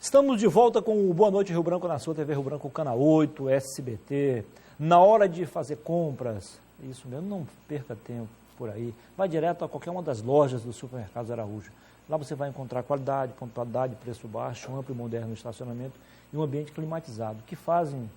Estamos de volta com o Boa Noite Rio Branco na sua TV Rio Branco, Canal 8, SBT. Na hora de fazer compras, isso mesmo, não perca tempo por aí. Vai direto a qualquer uma das lojas do Supermercados Araújo. Lá você vai encontrar qualidade, pontualidade, preço baixo, amplo e moderno estacionamento e um ambiente climatizado, que fazem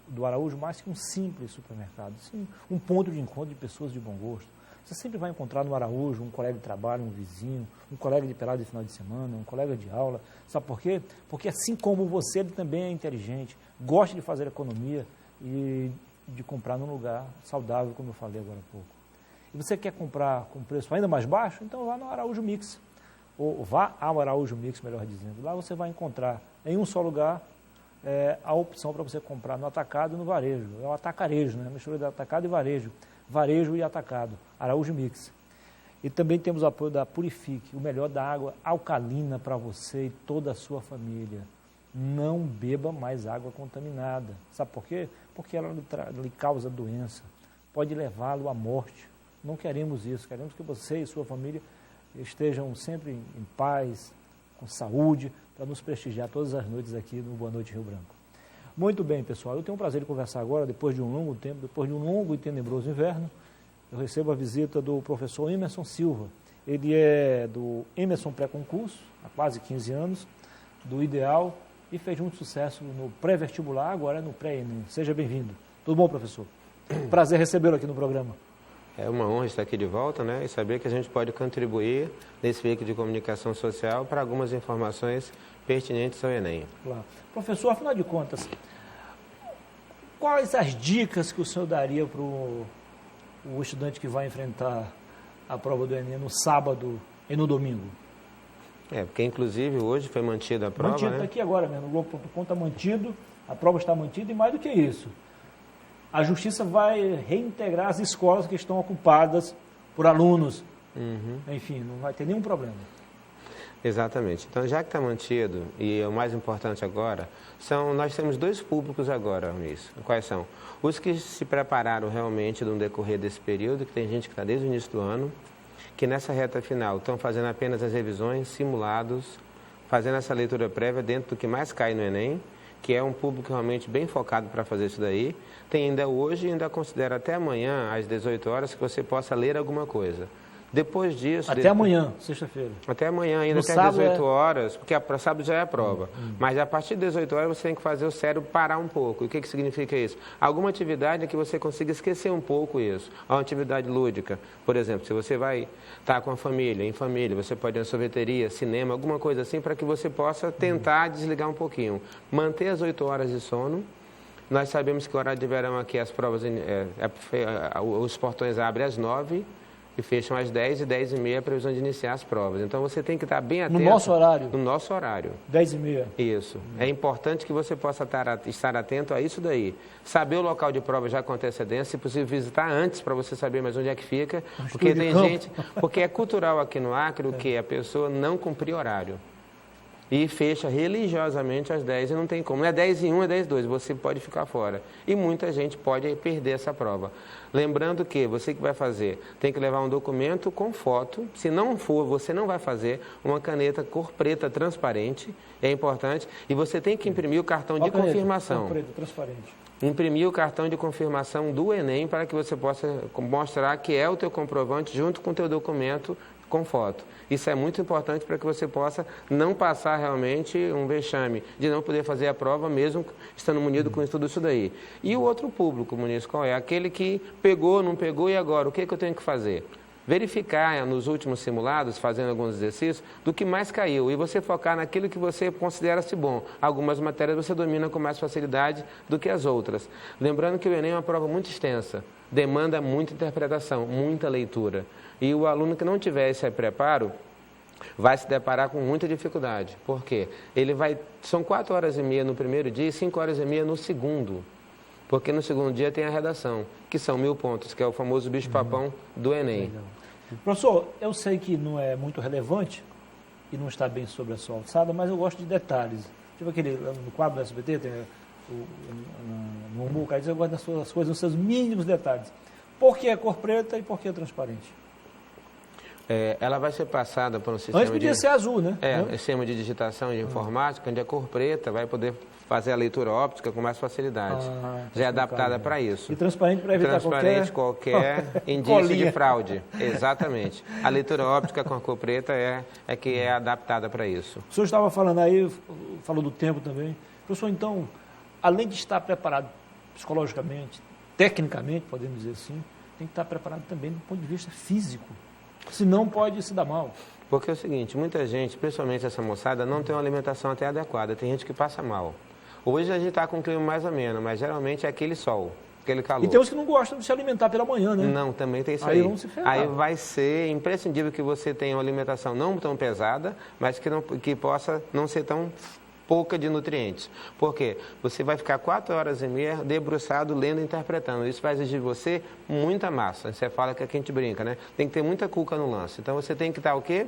do Araújo mais que um simples supermercado, sim, um ponto de encontro de pessoas de bom gosto. Você sempre vai encontrar no Araújo um colega de trabalho, um vizinho, um colega de pelada de final de semana, um colega de aula. Sabe por quê? Porque assim como você, ele também é inteligente, gosta de fazer economia e de comprar num lugar saudável, como eu falei agora há pouco. E você quer comprar com preço ainda mais baixo? Então vá no Araújo Mix, ou vá ao Araújo Mix, melhor dizendo. Lá você vai encontrar em um só lugar a opção para você comprar no atacado e no varejo. É o atacarejo, né? A mistura de atacado e varejo. Varejo e atacado, Araújo Mix. E também temos o apoio da Purifique, o melhor da água alcalina para você e toda a sua família. Não beba mais água contaminada. Sabe por quê? Porque ela lhe causa doença, pode levá-lo à morte. Não queremos isso, queremos que você e sua família estejam sempre em paz, com saúde, para nos prestigiar todas as noites aqui no Boa Noite Rio Branco. Muito bem, pessoal, eu tenho o prazer de conversar agora, depois de um longo tempo, depois de um longo e tenebroso inverno, eu recebo a visita do professor Emerson Silva. Ele é do Emerson Pré-Concurso, há quase 15 anos, do Ideal, e fez muito sucesso no pré-vestibular, agora é no pré-ENEM. Seja bem-vindo. Tudo bom, professor? Prazer recebê-lo aqui no programa. É uma honra estar aqui de volta, né? E saber que a gente pode contribuir nesse veículo de comunicação social para algumas informações pertinentes ao Enem. Claro. Professor, afinal de contas, quais as dicas que o senhor daria para o estudante que vai enfrentar a prova do Enem no sábado e no domingo? Porque inclusive hoje foi mantida a prova, mantido, né? Está aqui agora mesmo, o Globo.com está mantido, a prova está mantida e mais do que isso. A Justiça vai reintegrar as escolas que estão ocupadas por alunos. Enfim, não vai ter nenhum problema. Exatamente. Então, já que está mantido, e o mais importante agora, nós temos dois públicos agora nisso. Quais são? Os que se prepararam realmente no decorrer desse período, que tem gente que está desde o início do ano, que nessa reta final estão fazendo apenas as revisões, simulados, fazendo essa leitura prévia dentro do que mais cai no Enem, que é um público realmente bem focado para fazer isso daí. Tem ainda hoje e ainda considero até amanhã, às 18 horas, que você possa ler alguma coisa. Depois disso... Até amanhã, sexta-feira. Até amanhã, ainda até às 18 horas, porque para sábado já é a prova. Mas a partir de 18 horas você tem que fazer o cérebro parar um pouco. E o que significa isso? Alguma atividade em que você consiga esquecer um pouco isso. Uma atividade lúdica. Por exemplo, se você vai estar com a família, em família, você pode ir na sorveteria, cinema, alguma coisa assim, para que você possa tentar desligar um pouquinho. Manter as 8 horas de sono. Nós sabemos que o horário de verão aqui, as provas, os portões abrem às 9h e fecham às 10h e 10h30 a previsão de iniciar as provas. Então você tem que estar bem atento. No nosso horário? No nosso horário. 10h30. Isso. É importante que você possa estar atento a isso daí. Saber o local de prova já com antecedência, se possível visitar antes para você saber mais onde é que fica. Porque tem gente. Porque é cultural aqui no Acre o que a pessoa não cumprir horário. E fecha religiosamente às 10 e não tem como. Não é 10h01, é 10h02, você pode ficar fora. E muita gente pode perder essa prova. Lembrando que você que vai fazer tem que levar um documento com foto. Se não for, você não vai fazer. Uma caneta cor preta transparente, é importante. E você tem que imprimir o cartão de confirmação. Cor preta transparente. Imprimir o cartão de confirmação do Enem para que você possa mostrar que é o teu comprovante junto com o teu documento com foto. Isso é muito importante para que você possa não passar realmente um vexame de não poder fazer a prova mesmo estando munido com tudo isso daí. E o outro público, Muniz, qual é? Aquele que pegou, não pegou e agora? O que eu tenho que fazer? Verificar nos últimos simulados, fazendo alguns exercícios, do que mais caiu e você focar naquilo que você considera-se bom. Algumas matérias você domina com mais facilidade do que as outras. Lembrando que o Enem é uma prova muito extensa, demanda muita interpretação, muita leitura. E o aluno que não tiver esse preparo vai se deparar com muita dificuldade. Por quê? São 4h30 no primeiro dia e 5h30 no segundo. Porque no segundo dia tem a redação, que são 1000 pontos, que é o famoso bicho-papão do Enem. Legal. Professor, eu sei que não é muito relevante e não está bem sobre a sua alçada, mas eu gosto de detalhes. Tipo aquele, no quadro do SBT, tem no humor, eu gosto das suas coisas, nos seus mínimos detalhes. Por que é cor preta e por que é transparente? Ela vai ser passada por um sistema Antes podia ser azul, né? Sistema de digitação de informática, onde a cor preta vai poder fazer a leitura óptica com mais facilidade. Já é adaptada para isso. E transparente para evitar qualquer indício de fraude. Exatamente. A leitura óptica com a cor preta é que é adaptada para isso. O senhor estava falando aí, falou do tempo também. Professor, então, além de estar preparado psicologicamente, tecnicamente, podemos dizer assim, tem que estar preparado também do ponto de vista físico. Senão pode se dar mal. Porque é o seguinte, muita gente, principalmente essa moçada, não tem uma alimentação até adequada. Tem gente que passa mal. Hoje a gente está com um clima mais ameno, mas geralmente é aquele sol, aquele calor. E tem uns que não gostam de se alimentar pela manhã, né? Não, também tem isso aí. Vão se ferrar. Aí vai ser imprescindível que você tenha uma alimentação não tão pesada, mas que possa não ser tão pouca de nutrientes. Por quê? Você vai ficar 4 horas e meia debruçado, lendo e interpretando. Isso vai exigir de você muita massa. Você fala que aqui a gente brinca, né? Tem que ter muita cuca no lance. Então você tem que estar o quê?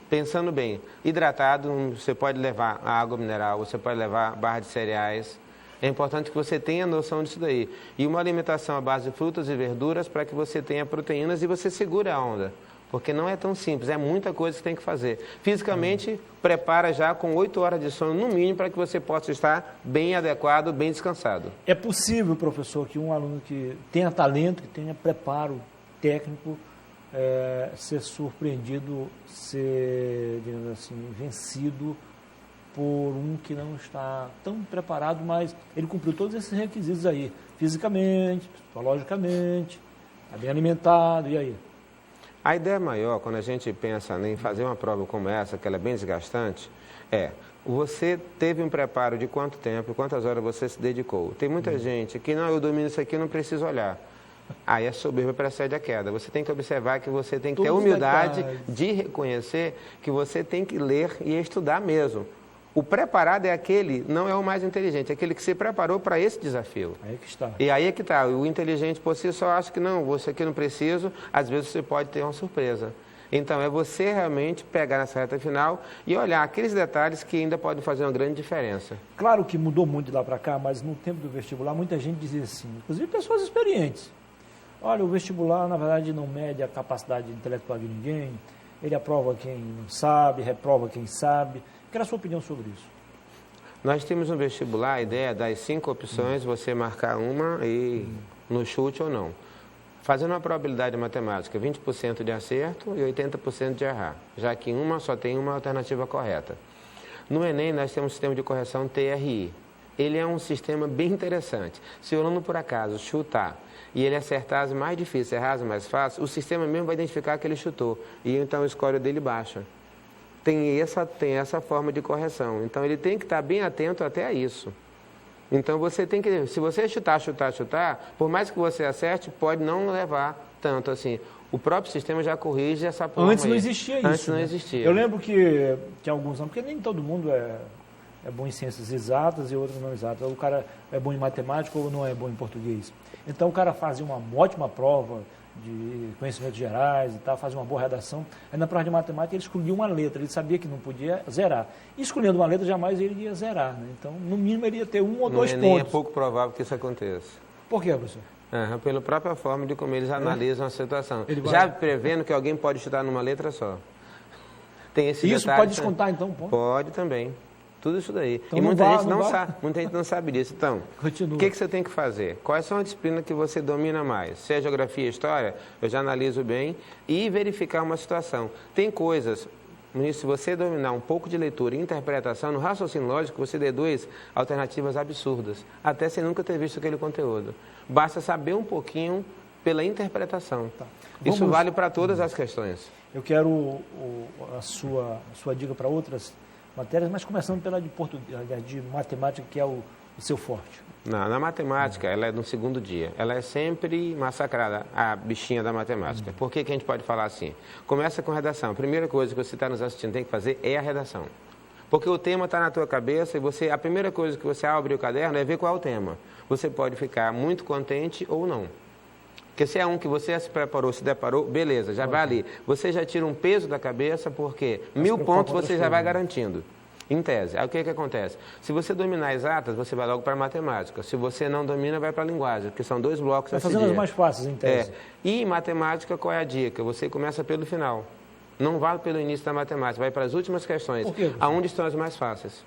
Pensando bem, hidratado, você pode levar água mineral, você pode levar barra de cereais. É importante que você tenha noção disso daí. E uma alimentação à base de frutas e verduras para que você tenha proteínas e você segure a onda. Porque não é tão simples, é muita coisa que tem que fazer. Fisicamente, prepara já com 8 horas de sono, no mínimo, para que você possa estar bem adequado, bem descansado. É possível, professor, que um aluno que tenha talento, que tenha preparo técnico, ser surpreendido, ser, digamos assim, vencido por um que não está tão preparado, mas ele cumpriu todos esses requisitos aí, fisicamente, psicologicamente, está bem alimentado, e aí? A ideia maior, quando a gente pensa em fazer uma prova como essa, que ela é bem desgastante, você teve um preparo de quanto tempo, quantas horas você se dedicou. Tem muita gente que, não, eu domino isso aqui, eu não preciso olhar. Aí a soberba precede a queda. Você tem que observar que você tem que ter a humildade de reconhecer que você tem que ler e estudar mesmo. O preparado é aquele, não é o mais inteligente, é aquele que se preparou para esse desafio. Aí que está. E aí é que está. O inteligente por si só acha que não, você aqui não preciso, às vezes você pode ter uma surpresa. Então é você realmente pegar nessa reta final e olhar aqueles detalhes que ainda podem fazer uma grande diferença. Claro que mudou muito de lá para cá, mas no tempo do vestibular muita gente dizia assim, inclusive pessoas experientes. Olha, o vestibular, na verdade, não mede a capacidade intelectual de ninguém, ele aprova quem não sabe, reprova quem sabe. Quero a sua opinião sobre isso. Nós temos no vestibular a ideia das 5 opções, você marcar uma e no chute ou não. Fazendo uma probabilidade matemática, 20% de acerto e 80% de errar, já que uma só tem uma alternativa correta. No Enem, nós temos um sistema de correção TRI. Ele é um sistema bem interessante. Se o aluno, por acaso, chutar e ele acertar as mais difíceis, errar as mais fáceis, o sistema mesmo vai identificar que ele chutou. E então o score dele baixa. Tem essa forma de correção. Então ele tem que estar bem atento até a isso. Então você tem que, se você chutar, por mais que você acerte, pode não levar tanto assim. O próprio sistema já corrige essa forma. Antes não existia isso. Antes não existia. Eu lembro que tinha alguns anos, porque nem todo mundo é bom em ciências exatas e outros não exatas. O cara é bom em matemática ou não é bom em português. Então o cara fazia uma ótima prova de conhecimentos gerais e tal, fazia uma boa redação. Aí na prova de matemática ele escolhia uma letra, ele sabia que não podia zerar. E escolhendo uma letra jamais ele ia zerar, né? Então no mínimo ele ia ter 1 ou 2 pontos. Nem é pouco provável que isso aconteça. Por quê, professor? Pela própria forma de como eles analisam a situação. Já prevendo que alguém pode chutar numa letra só. Tem esse isso detalhe, pode descontar então? Pode também. Tudo isso daí. Então, e muita gente não sabe disso. Então, continua. O que você tem que fazer? Quais são as disciplinas que você domina mais? Se é geografia e história, eu já analiso bem e verificar uma situação. Tem coisas, se você dominar um pouco de leitura e interpretação, no raciocínio lógico, você deduz alternativas absurdas, até sem nunca ter visto aquele conteúdo. Basta saber um pouquinho pela interpretação. Tá. Isso vale para todas as questões. Eu quero a sua dica para outras matérias, mas começando pela de matemática, que é o seu forte. Na matemática, ela é no segundo dia. Ela é sempre massacrada, a bichinha da matemática. Por que a gente pode falar assim? Começa com redação. A primeira coisa que você está nos assistindo tem que fazer é a redação. Porque o tema está na tua cabeça e a primeira coisa que você abre o caderno é ver qual é o tema. Você pode ficar muito contente ou não. Porque se é um que você se preparou, se deparou, beleza, já vai ali. Você já tira um peso da cabeça, porque 1000 pontos você já vai garantindo. em tese. Aí o que acontece? Se você dominar exatas, você vai logo para a matemática. Se você não domina, vai para a linguagem, que são 2 blocos a seguir. Vai fazendo as mais fáceis, em tese. E em matemática, qual é a dica? Você começa pelo final. Não vale pelo início da matemática, vai para as últimas questões. Por quê? Aonde estão as mais fáceis.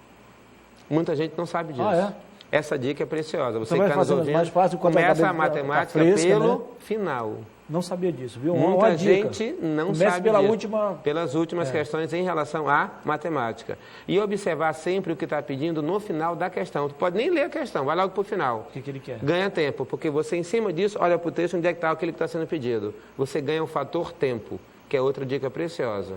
Muita gente não sabe disso. Essa dica é preciosa. Você então que está nos ouvindo, mais fácil, começa a matemática fresca, pelo final. Não sabia disso, viu? Muita gente não sabe disso. Pelas últimas questões em relação à matemática. E observar sempre o que está pedindo no final da questão. Tu pode nem ler a questão, vai logo para o final. O que ele quer? Ganha tempo, porque você em cima disso, olha para o texto onde é que está aquilo que está sendo pedido. Você ganha o fator tempo, que é outra dica preciosa.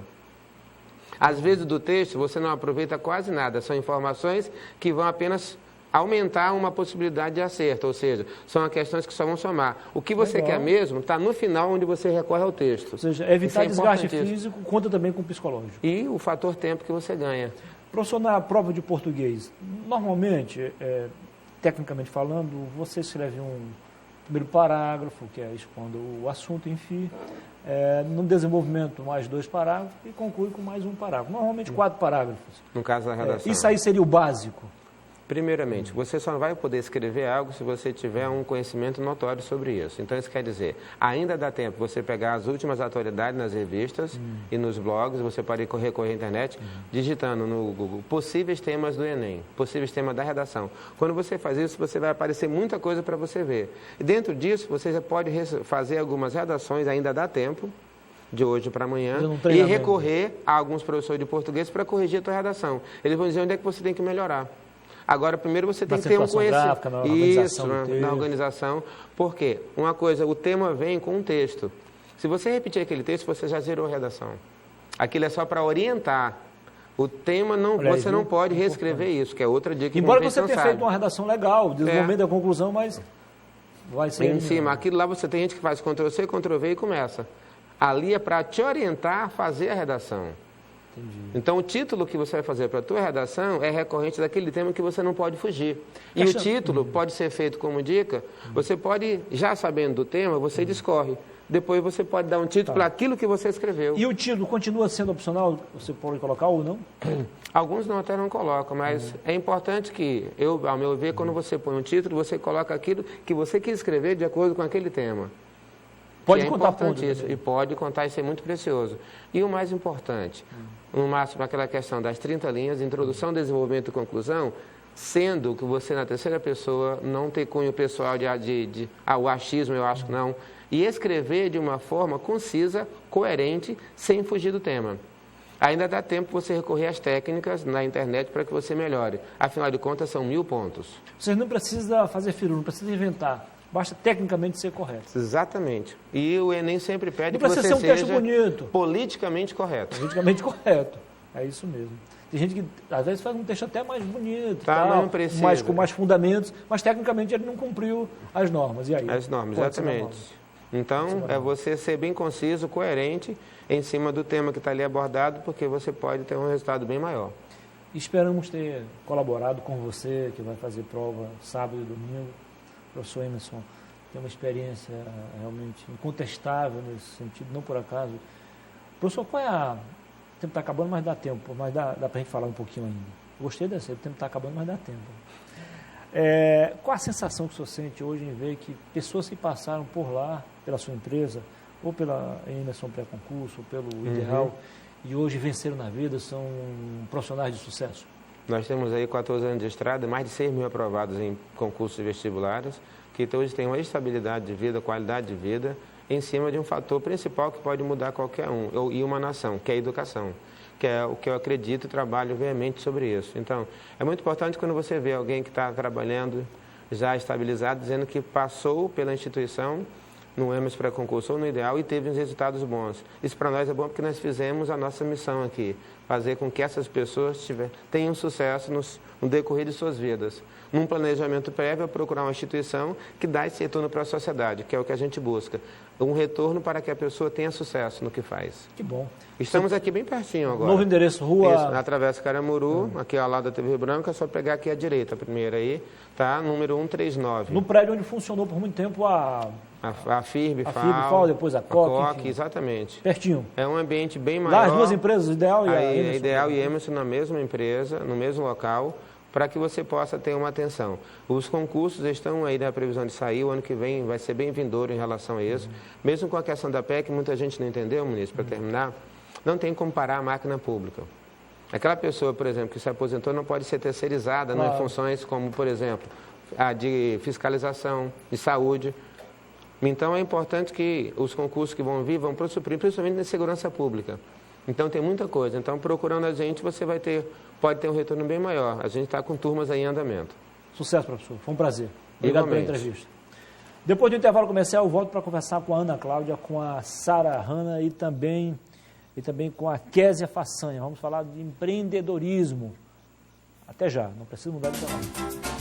Às vezes do texto você não aproveita quase nada, são informações que vão apenas aumentar uma possibilidade de acerto, ou seja, são questões que só vão somar. O que você quer mesmo está no final onde você recorre ao texto. Ou seja, evitar desgaste físico conta também com o psicológico. E o fator tempo que você ganha. Professor, na prova de português, normalmente, tecnicamente falando, você escreve um primeiro parágrafo, que é expondo o assunto em si, no desenvolvimento mais 2 parágrafos e conclui com mais um parágrafo. Normalmente 4 parágrafos. No caso da redação. Isso aí seria o básico. Primeiramente, você só não vai poder escrever algo se você tiver um conhecimento notório sobre isso. Então, isso quer dizer, ainda dá tempo você pegar as últimas atualidades nas revistas e nos blogs, você pode recorrer à internet, digitando no Google possíveis temas do Enem, possíveis temas da redação. Quando você faz isso, você vai aparecer muita coisa para você ver. E dentro disso, você já pode fazer algumas redações, ainda dá tempo, de hoje para amanhã, e recorrer a alguns professores de português para corrigir a tua redação. Eles vão dizer onde é que você tem que melhorar. Agora, primeiro você tem que ter um conhecimento. Isso, na organização. Por quê? Uma coisa, o tema vem com um texto. Se você repetir aquele texto, você já zerou a redação. Aquilo é só para orientar. O tema, você não pode reescrever isso, que é outra dica que embora você tenha feito uma redação legal, desenvolvimento da conclusão, mas vai ser... Em cima, aquilo lá você tem gente que faz Ctrl+C, Ctrl+V e começa. Ali é para te orientar a fazer a redação. Entendi. Então, o título que você vai fazer para a tua redação é recorrente daquele tema que você não pode fugir. E o título pode ser feito como dica, você pode, já sabendo do tema, você discorre. Depois você pode dar um título para aquilo que você escreveu. E o título continua sendo opcional? Você pode colocar ou não? Alguns até não colocam, mas é importante que, ao meu ver, quando você põe um título, você coloca aquilo que você quis escrever de acordo com aquele tema. Pode contar ponto isso. E pode contar, isso é muito precioso. E o mais importante, no máximo aquela questão das 30 linhas, introdução, desenvolvimento e conclusão, sendo que você na terceira pessoa não ter cunho pessoal o achismo, eu acho que não, e escrever de uma forma concisa, coerente, sem fugir do tema. Ainda dá tempo você recorrer às técnicas na internet para que você melhore. Afinal de contas, são 1000 pontos. Você não precisa fazer firula, não precisa inventar. Basta tecnicamente ser correto. Exatamente. E o Enem sempre pede que você seja seja bonito. Politicamente correto. Politicamente correto. É isso mesmo. Tem gente que, às vezes, faz um texto até mais bonito, não precisa. Com mais fundamentos, mas tecnicamente ele não cumpriu as normas. E aí? As normas, exatamente. Então, é você ser bem conciso, coerente, em cima do tema que está ali abordado, porque você pode ter um resultado bem maior. Esperamos ter colaborado com você, que vai fazer prova sábado e domingo. O professor Emerson tem uma experiência realmente incontestável nesse sentido, não por acaso. Professor, qual é a... O tempo está acabando, mas dá tempo, mas dá para a gente falar um pouquinho ainda. Gostei dessa, o tempo está acabando, mas dá tempo. Qual a sensação que o senhor sente hoje em ver que pessoas que passaram por lá, pela sua empresa, ou pela Emerson Pré-Concurso, ou pelo Ideal, e hoje venceram na vida, são profissionais de sucesso? Nós temos aí 14 anos de estrada, mais de 6.000 aprovados em concursos vestibulares, que hoje tem uma estabilidade de vida, qualidade de vida, em cima de um fator principal que pode mudar qualquer um, e uma nação, que é a educação, que é o que eu acredito e trabalho veemente sobre isso. Então, é muito importante quando você vê alguém que está trabalhando já estabilizado, dizendo que passou pela instituição, no Emerson Pré-Concurso ou no Ideal, e teve uns resultados bons. Isso para nós é bom porque nós fizemos a nossa missão aqui, fazer com que essas pessoas tenham sucesso no decorrer de suas vidas. Num planejamento prévio, procurar uma instituição que dá esse retorno para a sociedade, que é o que a gente busca. Um retorno para que a pessoa tenha sucesso no que faz. Que bom. Estamos aqui bem pertinho agora. Novo endereço, rua... Isso, na Travessa Caramuru, aqui ao lado da TV Rio Branco, é só pegar aqui à direita, a primeira aí, tá? Número 139. No prédio onde funcionou por muito tempo a A FIRB, FAO, depois a COC, exatamente. Pertinho. É um ambiente bem maior. Lá as duas empresas, Ideal e a Emerson. Ideal e Emerson na mesma empresa, no mesmo local, para que você possa ter uma atenção. Os concursos estão aí na previsão de sair, o ano que vem vai ser bem vindouro em relação a isso. Mesmo com a questão da PEC, muita gente não entendeu, ministro, para terminar, não tem como parar a máquina pública. Aquela pessoa, por exemplo, que se aposentou não pode ser terceirizada em funções como, por exemplo, a de fiscalização, de saúde. Então, é importante que os concursos que vão vir vão suprir, principalmente na segurança pública. Então, tem muita coisa. Então, procurando a gente, você pode ter um retorno bem maior. A gente está com turmas aí em andamento. Sucesso, professor. Foi um prazer. Obrigado pela entrevista. Depois do intervalo comercial, eu volto para conversar com a Ana Cláudia, com a Sara Hanna e também com a Késia Façanha. Vamos falar de empreendedorismo. Até já, não precisa mudar de canal.